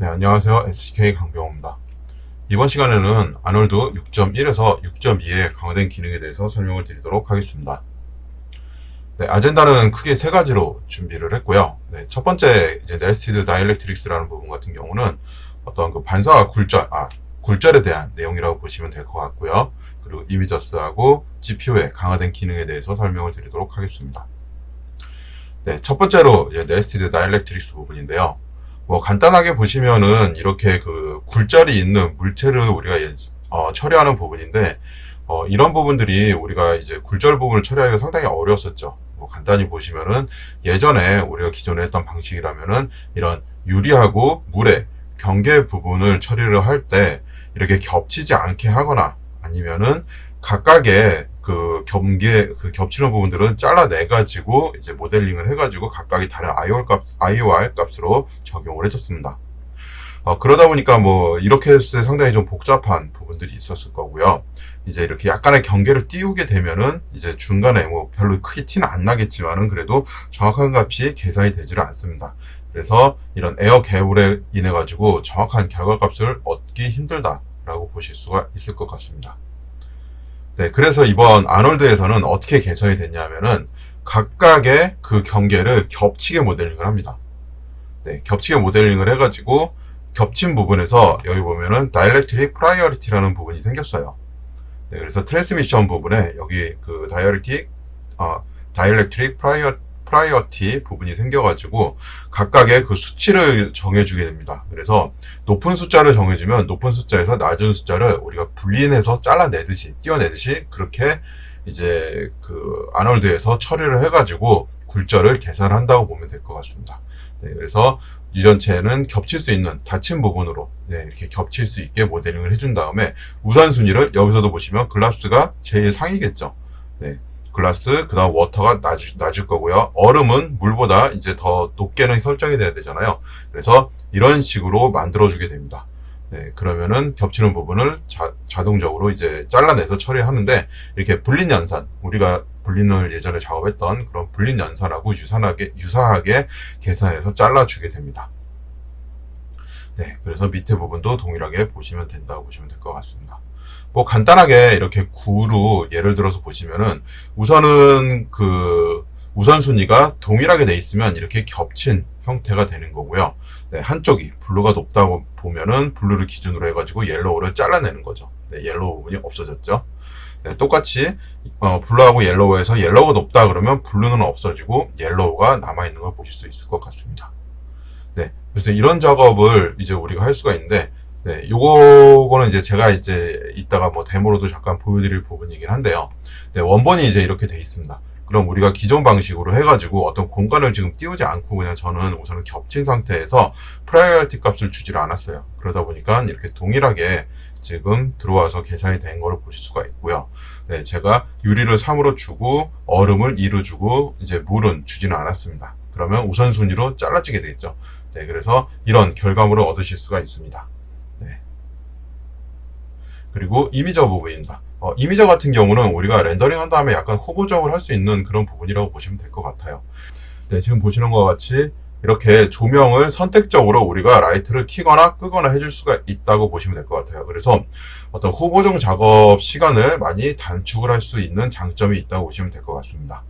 네, 안녕하세요. SK 강병호입니다. 이번 시간에는 아놀드 6.1에서 6.2의 강화된 기능에 대해서 설명을 드리도록 하겠습니다. 네, 아젠다는 크게 세 가지로 준비를 했고요. 네, 첫 번째, 이제 네스티드 다이엘렉트릭스라는 부분 같은 경우는 어떤 그 반사와 굴절에 대한 내용이라고 보시면 될 것 같고요. 그리고 이미저스하고 GPU의 강화된 기능에 대해서 설명을 드리도록 하겠습니다. 네, 첫 번째로 이제 네스티드 다이엘렉트릭스 부분인데요. 뭐 간단하게 보시면은 이렇게 그 굴절이 있는 물체를 우리가 처리하는 부분인데, 이런 부분들이 우리가 이제 굴절 부분을 처리하기가 상당히 어려웠었죠. 뭐 간단히 보시면은 예전에 우리가 기존에 했던 방식이라면은 이런 유리하고 물의 경계 부분을 처리를 할 때 이렇게 겹치지 않게 하거나 아니면은 각각의 그 겹치는 부분들은 잘라내가지고 이제 모델링을 해가지고 각각이 다른 IOR 값으로 적용을 해줬습니다. 그러다 보니까 뭐 이렇게 했을 때 상당히 좀 복잡한 부분들이 있었을 거고요. 이제 이렇게 약간의 경계를 띄우게 되면은 이제 중간에 뭐 별로 크게 티는 안 나겠지만은 그래도 정확한 값이 계산이 되지를 않습니다. 그래서 이런 에어 갭으로 인해 가지고 정확한 결과값을 얻기 힘들다라고 보실 수가 있을 것 같습니다. 네, 그래서 이번 아놀드에서는 어떻게 개선이 됐냐면은 각각의 그 경계를 겹치게 모델링을 합니다. 네, 겹치게 모델링을 해가지고 겹친 부분에서 여기 보면은 다이렉트릭 프라이어리티라는 부분이 생겼어요. 네, 그래서 트랜스미션 부분에 여기 그 다이렉트릭 프라이어티 부분이 생겨가지고 각각의 그 수치를 정해주게 됩니다. 그래서 높은 숫자를 정해주면 높은 숫자에서 낮은 숫자를 우리가 분리해서 잘라내듯이 띄어내듯이 그렇게 이제 그 아놀드에서 처리를 해가지고 굴절을 계산한다고 보면 될 것 같습니다. 네, 그래서 유전체는 겹칠 수 있는 닫힌 부분으로 이렇게 겹칠 수 있게 모델링을 해준 다음에 우선순위를 여기서도 보시면 글라스가 제일 상이겠죠. 네, 글라스, 그 다음 워터가 낮을 거고요. 얼음은 물보다 이제 더 높게는 설정이 돼야 되잖아요. 그래서 이런 식으로 만들어주게 됩니다. 네, 그러면은 겹치는 부분을 자동적으로 이제 잘라내서 처리하는데 이렇게 불린 연산, 우리가 불린을 예전에 작업했던 그런 불린 연산하고 유사하게 계산해서 잘라주게 됩니다. 네, 그래서 밑에 부분도 동일하게 보시면 된다고 보시면 될 것 같습니다. 뭐 간단하게 이렇게 구로 예를 들어서 보시면은 우선은 그 우선순위가 동일하게 돼 있으면 이렇게 겹친 형태가 되는 거고요. 네, 한쪽이 블루가 높다고 보면은 블루를 기준으로 해가지고 옐로우를 잘라내는 거죠. 네, 옐로우 부분이 없어졌죠. 네, 똑같이 블루하고 옐로우에서 옐로우가 높다 그러면 블루는 없어지고 옐로우가 남아있는 걸 보실 수 있을 것 같습니다. 네, 그래서 이런 작업을 이제 우리가 할 수가 있는데, 네, 요거는 이제 제가 이제 이따가 뭐 데모로도 잠깐 보여드릴 부분이긴 한데요. 네, 원본이 이제 이렇게 돼 있습니다. 그럼 우리가 기존 방식으로 해가지고 어떤 공간을 지금 띄우지 않고 그냥 저는 우선은 겹친 상태에서 프라이어리티 값을 주질 않았어요. 그러다 보니까 이렇게 동일하게 지금 들어와서 계산이 된 거를 보실 수가 있고요. 네, 제가 유리를 3으로 주고 얼음을 2로 주고 이제 물은 주지는 않았습니다. 그러면 우선순위로 잘라지게 되겠죠. 네, 그래서 이런 결과물을 얻으실 수가 있습니다. 네. 그리고 이미저 부분입니다. 이미저 같은 경우는 우리가 렌더링 한 다음에 약간 후보적으로 할 수 있는 그런 부분이라고 보시면 될 것 같아요. 네, 지금 보시는 것 같이 이렇게 조명을 선택적으로 우리가 라이트를 켜거나 끄거나 해줄 수가 있다고 보시면 될 것 같아요. 그래서 어떤 후보적 작업 시간을 많이 단축을 할 수 있는 장점이 있다고 보시면 될 것 같습니다.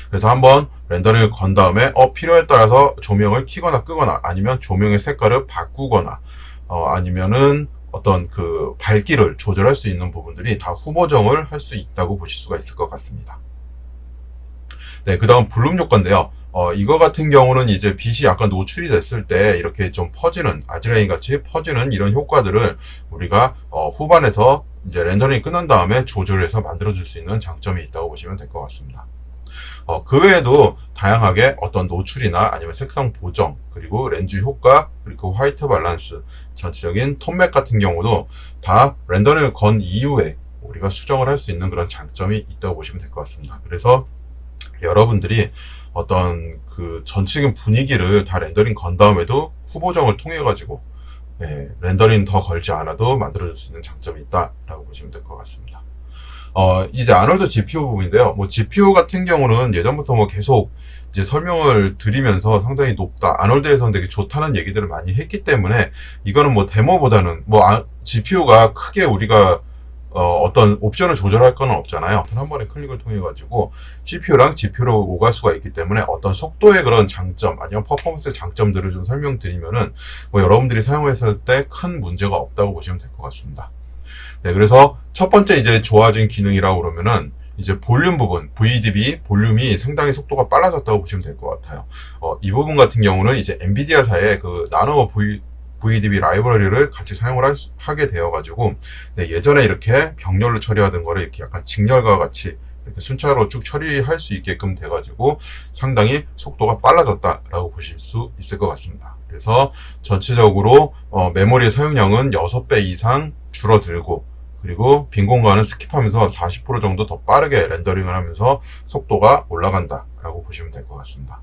그래서 한번 렌더링을 건 다음에 필요에 따라서 조명을 켜거나 끄거나 아니면 조명의 색깔을 바꾸거나 아니면은 어떤 그 밝기를 조절할 수 있는 부분들이 다 후보정을 할 수 있다고 보실 수가 있을 것 같습니다. 네, 그 다음 블룸 효과인데요. 이거 같은 경우는 이제 빛이 약간 노출이 됐을 때 이렇게 좀 퍼지는, 아지라인 같이 퍼지는 이런 효과들을 우리가 후반에서 이제 렌더링이 끝난 다음에 조절해서 만들어줄 수 있는 장점이 있다고 보시면 될 것 같습니다. 그 외에도 다양하게 어떤 노출이나 아니면 색상 보정, 그리고 렌즈 효과, 그리고 화이트 밸런스, 전체적인 톤맥 같은 경우도 다 렌더링을 건 이후에 우리가 수정을 할 수 있는 그런 장점이 있다고 보시면 될 것 같습니다. 그래서 여러분들이 어떤 그 전체적인 분위기를 다 렌더링 건 다음에도 후보정을 통해 가지고 렌더링 더 걸지 않아도 만들어줄 수 있는 장점이 있다라고 보시면 될 것 같습니다. 이제 아놀드 GPU 부분인데요. 뭐 GPU 같은 경우는 예전부터 뭐 계속 이제 설명을 드리면서 상당히 높다. 아놀드에서는 되게 좋다는 얘기들을 많이 했기 때문에 이거는 뭐 데모보다는 뭐 GPU가 크게 우리가 어떤 옵션을 조절할 건 없잖아요. 한 번에 클릭을 통해 가지고 CPU랑 GPU로 오갈 수가 있기 때문에 어떤 속도의 그런 장점 아니면 퍼포먼스의 장점들을 좀 설명드리면은 뭐 여러분들이 사용했을 때 큰 문제가 없다고 보시면 될 것 같습니다. 네, 그래서 첫 번째 이제 좋아진 기능이라고 그러면은 이제 볼륨 부분, VDB 볼륨이 상당히 속도가 빨라졌다고 보시면 될 것 같아요. 이 부분 같은 경우는 이제 엔비디아사의 그 나노 VDB 라이브러리를 같이 사용을 하게 되어가지고, 네, 예전에 이렇게 병렬로 처리하던 거를 이렇게 약간 직렬과 같이 이렇게 순차로 쭉 처리할 수 있게끔 돼가지고 상당히 속도가 빨라졌다라고 보실 수 있을 것 같습니다. 그래서 전체적으로 메모리의 사용량은 6배 이상 줄어들고, 그리고 빈 공간을 스킵하면서 40% 정도 더 빠르게 렌더링을 하면서 속도가 올라간다 라고 보시면 될 것 같습니다.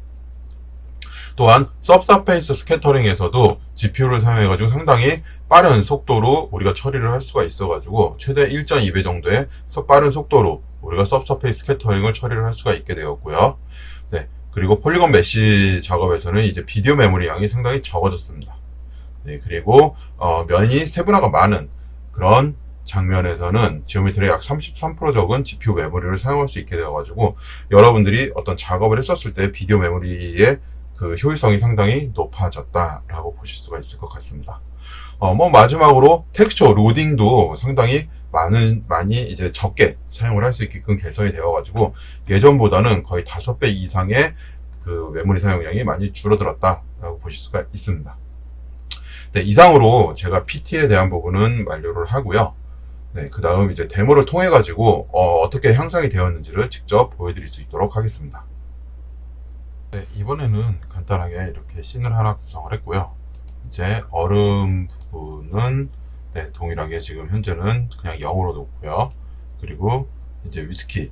또한 서브서페이스 스캐터링에서도 GPU를 사용해가지고 상당히 빠른 속도로 우리가 처리를 할 수가 있어가지고 최대 1.2배 정도의 빠른 속도로 우리가 서브서페이스 스캐터링을 처리를 할 수가 있게 되었고요. 네, 그리고 폴리건 메쉬 작업에서는 이제 비디오 메모리 양이 상당히 적어졌습니다. 네, 그리고 면이 세분화가 많은 그런 장면에서는 지오메트리의 약 33% 적은 GPU 메모리를 사용할 수 있게 되어가지고 여러분들이 어떤 작업을 했었을 때 비디오 메모리의 그 효율성이 상당히 높아졌다라고 보실 수가 있을 것 같습니다. 뭐 마지막으로 텍스처 로딩도 상당히 많이 이제 적게 사용을 할 수 있게끔 개선이 되어가지고 예전보다는 거의 5배 이상의 그 메모리 사용량이 많이 줄어들었다라고 보실 수가 있습니다. 네, 이상으로 제가 PT에 대한 부분은 완료를 하고요. 네, 그 다음 이제 데모를 통해 가지고 어떻게 향상이 되었는지를 직접 보여드릴 수 있도록 하겠습니다. 네, 이번에는 간단하게 이렇게 씬을 하나 구성을 했고요. 이제 얼음 부분은 네, 동일하게 지금 현재는 그냥 0으로 놓고요. 그리고 이제 위스키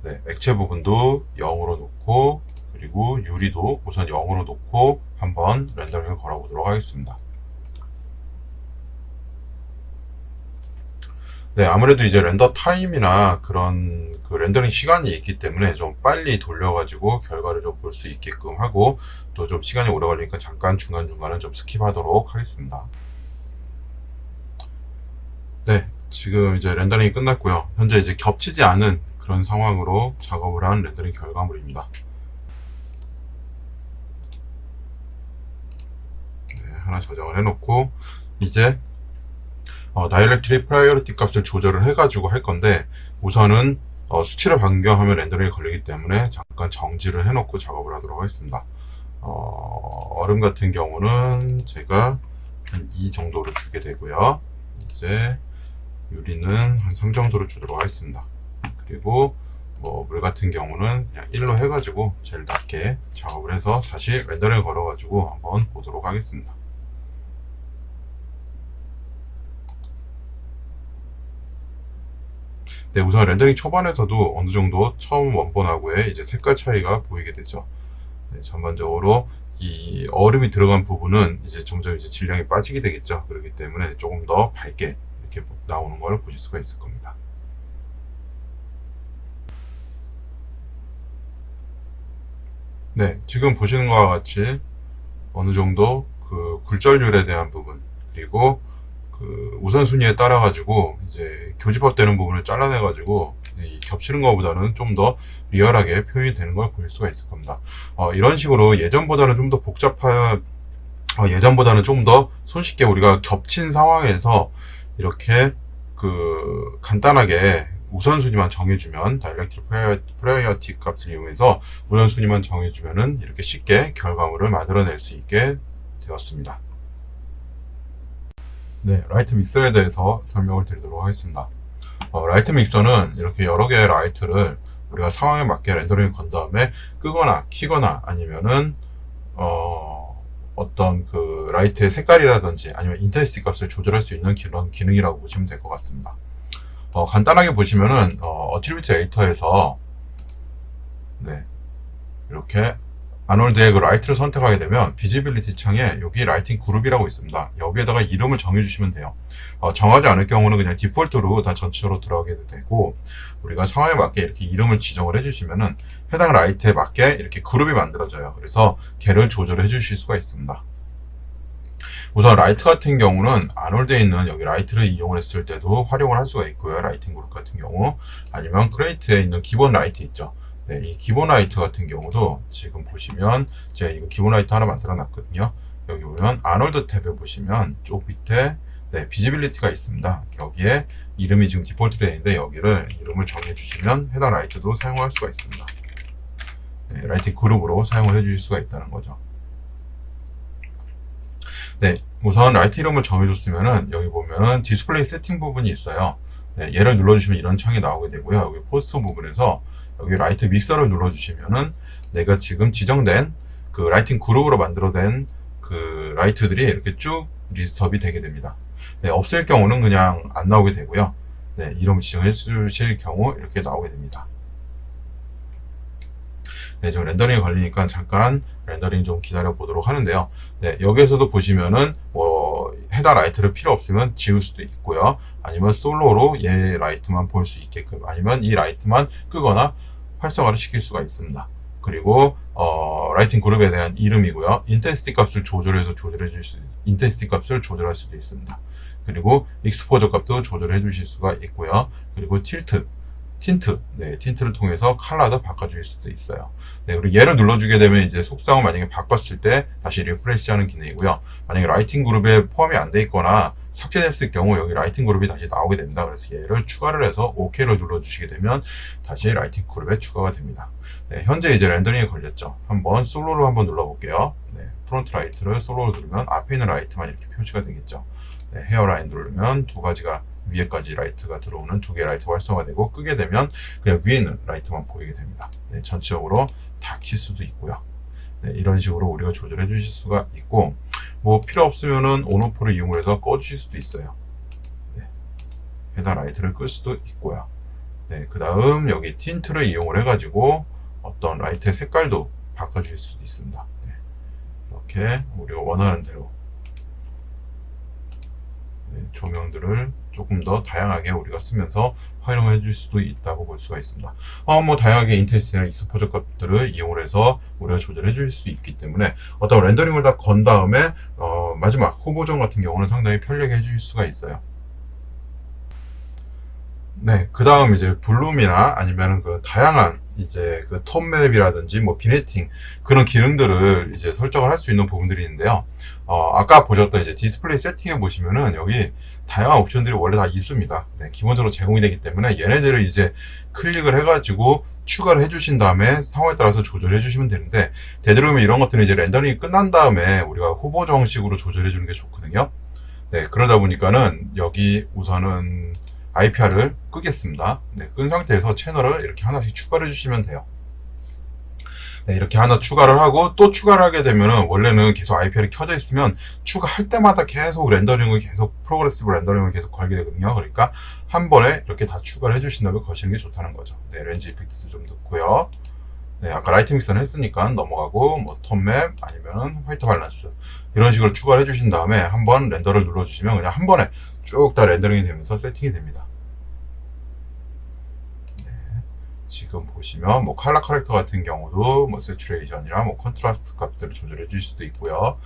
네, 액체 부분도 0으로 놓고, 그리고 유리도 우선 0으로 놓고 한번 렌더링을 걸어 보도록 하겠습니다. 네, 아무래도 이제 렌더 타임이나 그런 그 렌더링 시간이 있기 때문에 좀 빨리 돌려가지고 결과를 좀 볼 수 있게끔 하고, 또 좀 시간이 오래 걸리니까 잠깐 중간중간은 좀 스킵하도록 하겠습니다. 네, 지금 이제 렌더링이 끝났고요. 현재 이제 겹치지 않은 그런 상황으로 작업을 한 렌더링 결과물입니다. 네, 하나 저장을 해놓고 이제 다이렉트리 프라이어리티 값을 조절을 해가지고 할 건데, 우선은 수치를 변경하면 렌더링이 걸리기 때문에 잠깐 정지를 해놓고 작업을 하도록 하겠습니다. 얼음 같은 경우는 제가 한 2 정도로 주게 되고요. 이제 유리는 한 3 정도로 주도록 하겠습니다. 그리고 뭐 물 같은 경우는 그냥 1로 해가지고 제일 낮게 작업을 해서 다시 렌더링을 걸어가지고 한번 보도록 하겠습니다. 네, 우선 렌더링 초반에서도 어느 정도 처음 원본하고의 이제 색깔 차이가 보이게 되죠. 네, 전반적으로 이 얼음이 들어간 부분은 이제 점점 이제 질량이 빠지게 되겠죠. 그렇기 때문에 조금 더 밝게 이렇게 나오는 걸 보실 수가 있을 겁니다. 네, 지금 보시는 것과 같이 어느 정도 그 굴절률에 대한 부분, 그리고 그 우선순위에 따라 가지고 이제 교집합되는 부분을 잘라내 가지고 겹치는 것보다는 좀 더 리얼하게 표현이 되는 걸 볼 수가 있을 겁니다. 이런 식으로 예전보다는 좀 더 예전보다는 좀 더 손쉽게 우리가 겹친 상황에서 이렇게 그 간단하게 우선순위만 정해주면, 다이렉트 프라이어티 값을 이용해서 우선순위만 정해주면은 이렇게 쉽게 결과물을 만들어낼 수 있게 되었습니다. 네, 라이트 믹서에 대해서 설명을 드리도록 하겠습니다. 라이트 믹서는 이렇게 여러 개의 라이트를 우리가 상황에 맞게 렌더링을 건 다음에 끄거나 키거나 아니면은 어떤 그 라이트의 색깔이라든지 아니면 인텐시티 값을 조절할 수 있는 그런 기능이라고 보시면 될 것 같습니다. 간단하게 보시면은 어트리뷰트 에디터에서 네, 이렇게 아놀드의 그 라이트를 선택하게 되면 비지빌리티 창에 여기 라이팅 그룹이라고 있습니다. 여기에다가 이름을 정해주시면 돼요. 정하지 않을 경우는 그냥 디폴트로 다 전체로 들어가게 되고, 우리가 상황에 맞게 이렇게 이름을 지정을 해주시면은 해당 라이트에 맞게 이렇게 그룹이 만들어져요. 그래서 걔를 조절해 주실 수가 있습니다. 우선 라이트 같은 경우는 아놀드에 있는 여기 라이트를 이용을 했을 때도 활용을 할 수가 있고요. 라이팅 그룹 같은 경우, 아니면 크레이트에 있는 기본 라이트 있죠. 네, 이 기본 라이트 같은 경우도 지금 보시면 제가 이거 기본 라이트 하나 만들어 놨거든요. 여기 보면 아놀드 탭에 보시면 쪽 밑에 네, 비지빌리티가 있습니다. 여기에 이름이 지금 디폴트로 되어 있는데 여기를 이름을 정해 주시면 해당 라이트도 사용할 수가 있습니다. 네, 라이팅 그룹으로 사용을 해 주실 수가 있다는 거죠. 네, 우선 라이트 이름을 정해줬으면은 여기 보면은 디스플레이 세팅 부분이 있어요. 네, 얘를 눌러주시면 이런 창이 나오게 되고요. 여기 포스트 부분에서 여기 라이트 믹서를 눌러주시면은 내가 지금 지정된 그 라이팅 그룹으로 만들어낸 그 라이트들이 이렇게 쭉 리스트업이 되게 됩니다. 네, 없을 경우는 그냥 안 나오게 되고요. 네, 이름 지정해 주실 경우 이렇게 나오게 됩니다. 네, 지금 렌더링이 걸리니까 잠깐 렌더링 좀 기다려 보도록 하는데요. 네, 여기에서도 보시면은 뭐 해당 라이트를 필요 없으면 지울 수도 있고요. 아니면 솔로로 얘 라이트만 볼 수 있게끔, 아니면 이 라이트만 끄거나 활성화를 시킬 수가 있습니다. 그리고 라이팅 그룹에 대한 이름이고요. 인텐시티 값을 조절해서 인텐시티 값을 조절할 수도 있습니다. 그리고 익스포저 값도 조절해 주실 수가 있고요. 그리고 틴트, 네, 틴트를 통해서 컬러도 바꿔줄 수도 있어요. 네, 그리고 얘를 눌러주게 되면 이제 속성을 만약에 바꿨을 때 다시 리프레시 하는 기능이고요. 만약에 라이팅 그룹에 포함이 안 돼 있거나 삭제됐을 경우 여기 라이팅 그룹이 다시 나오게 됩니다. 그래서 얘를 추가를 해서 OK를 눌러주시게 되면 다시 라이팅 그룹에 추가가 됩니다. 네, 현재 이제 렌더링이 걸렸죠. 한번 솔로로 한번 눌러볼게요. 네, 프론트 라이트를 솔로로 누르면 앞에 있는 라이트만 이렇게 표시가 되겠죠. 네, 헤어라인 누르면 두 가지가 위에까지 라이트가 들어오는 두 개의 라이트가 활성화되고, 끄게 되면 그냥 위에 있는 라이트만 보이게 됩니다. 네, 전체적으로 다 킬 수도 있고요. 네, 이런 식으로 우리가 조절해 주실 수가 있고, 뭐 필요 없으면은 온오프를 이용해서 꺼 주실 수도 있어요. 네, 해당 라이트를 끌 수도 있고요. 네, 그 다음 여기 틴트를 이용을 해가지고 어떤 라이트의 색깔도 바꿔줄 수도 있습니다. 네, 이렇게 우리가 원하는 대로 조명들을 조금 더 다양하게 우리가 쓰면서 활용해 줄 수도 있다고 볼 수가 있습니다. 뭐 다양하게 인텐시티나 익스포저 값들을 이용을 해서 우리가 조절해 줄 수 있기 때문에 어떤 렌더링을 다 건 다음에 마지막 후보정 같은 경우는 상당히 편리하게 해줄 수가 있어요. 네, 그 다음 이제 블룸이나 아니면은 그 다양한 이제 그 톤맵이라든지 뭐 비네팅 그런 기능들을 이제 설정을 할 수 있는 부분들이 있는데요. 아까 보셨던 이제 디스플레이 세팅에 보시면은 여기 다양한 옵션들이 원래 다 있습니다. 네, 기본적으로 제공이 되기 때문에 얘네들을 이제 클릭을 해가지고 추가를 해주신 다음에 상황에 따라서 조절해 주시면 되는데, 되도록이면 이런 것들은 이제 렌더링이 끝난 다음에 우리가 후보 정식으로 조절해 주는 게 좋거든요. 네, 그러다 보니까는 여기 우선은 IPR을 끄겠습니다. 네, 끈 상태에서 채널을 이렇게 하나씩 추가를 해주시면 돼요. 네, 이렇게 하나 추가를 하고 또 추가를 하게 되면은 원래는 계속 IPR이 켜져 있으면 추가할 때마다 계속 렌더링을 계속 프로그레시브 렌더링을 계속 걸게 되거든요. 그러니까 한 번에 이렇게 다 추가를 해주신 다음에 거시는 게 좋다는 거죠. 네, 렌즈 이펙트도 좀 넣고요. 네, 아까 라이트 믹서는 했으니까 넘어가고, 뭐 톤맵 아니면은 화이트 밸런스 이런 식으로 추가를 해주신 다음에 한번 렌더를 눌러주시면 그냥 한 번에 쭉 다 렌더링이 되면서 세팅이 됩니다. 지금 보시면 뭐 컬러 커렉터 같은 경우도 뭐 세츄레이션이나 뭐 컨트라스트 값들을 조절해 주실 수도 있고요.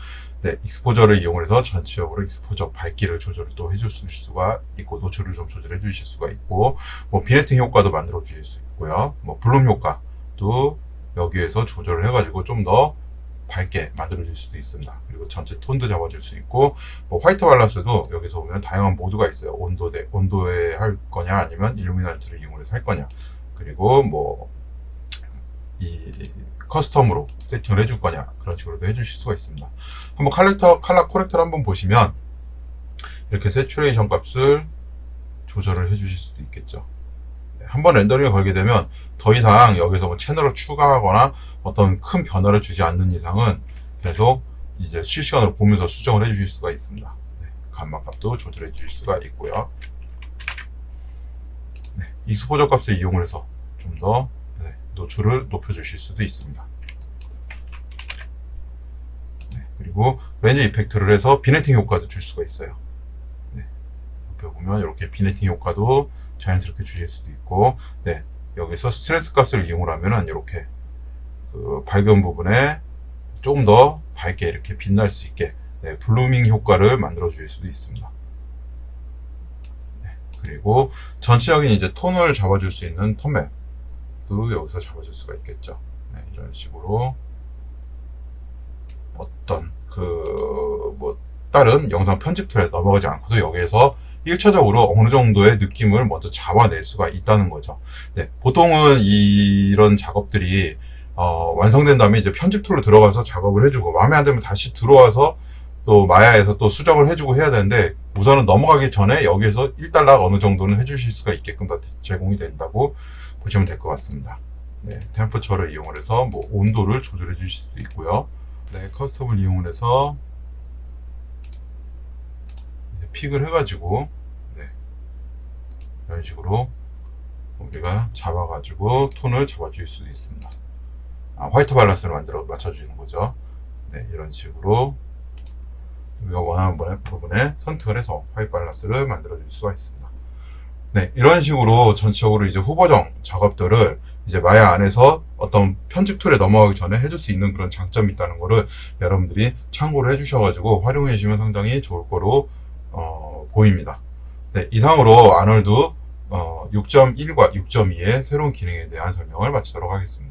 네, 익스포저를 이용해서 전체적으로 익스포저 밝기를 조절을 또 해줄 수가 있고, 노출을 좀 조절해 주실 수가 있고, 뭐 비네팅 효과도 만들어 주실 수 있고요. 뭐 블룸 효과도 여기에서 조절을 해가지고 좀 더 밝게 만들어 줄 수도 있습니다. 그리고 전체 톤도 잡아줄 수 있고, 뭐 화이트 밸런스도 여기서 보면 다양한 모드가 있어요. 온도에 할 거냐 아니면 일루미나트를 이용해서 할 거냐, 그리고 뭐 이 커스텀으로 세팅을 해줄 거냐, 그런 식으로도 해주실 수가 있습니다. 한번 컬러 코렉터를 한번 보시면 이렇게 세츄레이션 값을 조절을 해주실 수도 있겠죠. 한번 렌더링을 걸게 되면 더 이상 여기서 뭐 채널을 추가하거나 어떤 큰 변화를 주지 않는 이상은 계속 이제 실시간으로 보면서 수정을 해주실 수가 있습니다. 네, 감마 값도 조절해 주실 수가 있고요. 네, 익스포저 값을 이용을 해서 좀 더 노출을 높여 주실 수도 있습니다. 그리고 렌즈 이펙트를 해서 비네팅 효과도 줄 수가 있어요. 네. 옆에 보면 이렇게 비네팅 효과도 자연스럽게 주실 수도 있고, 네. 여기서 스트레스 값을 이용을 하면은 이렇게 그 밝은 부분에 조금 더 밝게 이렇게 빛날 수 있게, 네, 블루밍 효과를 만들어 줄 수도 있습니다. 네. 그리고 전체적인 이제 톤을 잡아줄 수 있는 톤맵도 여기서 잡아줄 수가 있겠죠. 네, 이런 식으로 어떤 뭐 다른 영상 편집 툴에 넘어가지 않고도 여기에서 1차적으로 어느 정도의 느낌을 먼저 잡아낼 수가 있다는 거죠. 네, 보통은 이런 작업들이 완성된 다음에 이제 편집 툴로 들어가서 작업을 해주고 마음에 안 들면 다시 들어와서 또 마야에서 또 수정을 해주고 해야 되는데, 우선은 넘어가기 전에 여기에서 1단락 어느 정도는 해주실 수가 있게끔 다 제공이 된다고 보시면 될 것 같습니다. 네, 템퍼처를 이용을 해서 뭐 온도를 조절해 주실 수도 있고요. 네, 커스텀을 이용을 해서 픽을 해가지고, 네, 이런 식으로 우리가 잡아가지고 톤을 잡아줄 수도 있습니다. 화이트 밸런스를 맞춰주는 거죠. 네, 이런 식으로 우리가 원하는 부분에 선택을 해서 화이트 밸런스를 만들어줄 수가 있습니다. 네, 이런 식으로 전체적으로 이제 후보정 작업들을 이제 마야 안에서 어떤 편집 툴에 넘어가기 전에 해줄 수 있는 그런 장점이 있다는 거를 여러분들이 참고를 해주셔가지고 활용해 주시면 상당히 좋을 거로 보입니다. 네, 이상으로 아놀드 6.1과 6.2의 새로운 기능에 대한 설명을 마치도록 하겠습니다.